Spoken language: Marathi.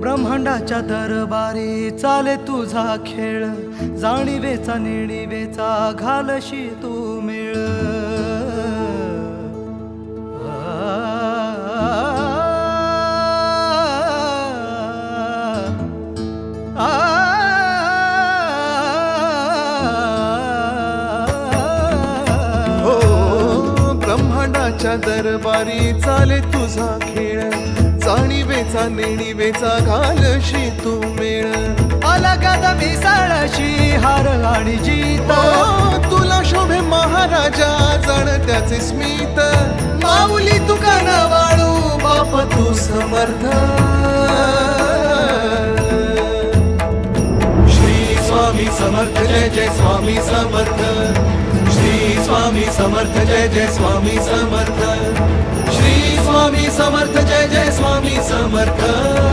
ब्रह्मांडाच्या दरबारी चाले तुझा खेळ, जाणीवेचा नेणीवेचा घालशी तू मेळ. ब्रह्मांडाच्या दरबारी चाले तुझा खेळ, जाणीवेचा नेणीवेचा घालशी तू मेळ. आला गादा मिसाळशी हार आणि जीत, तुला शोभे महाराजा जाण त्याचे स्मित. माऊली तुका न वाळू बाप तू समर्थ. श्री स्वामी समर्थ जय जय स्वामी समर्थ. श्री स्वामी समर्थ जय जय स्वामी समर्थ. श्री स्वामी समर्थ जय जय स्वामी समर्थ.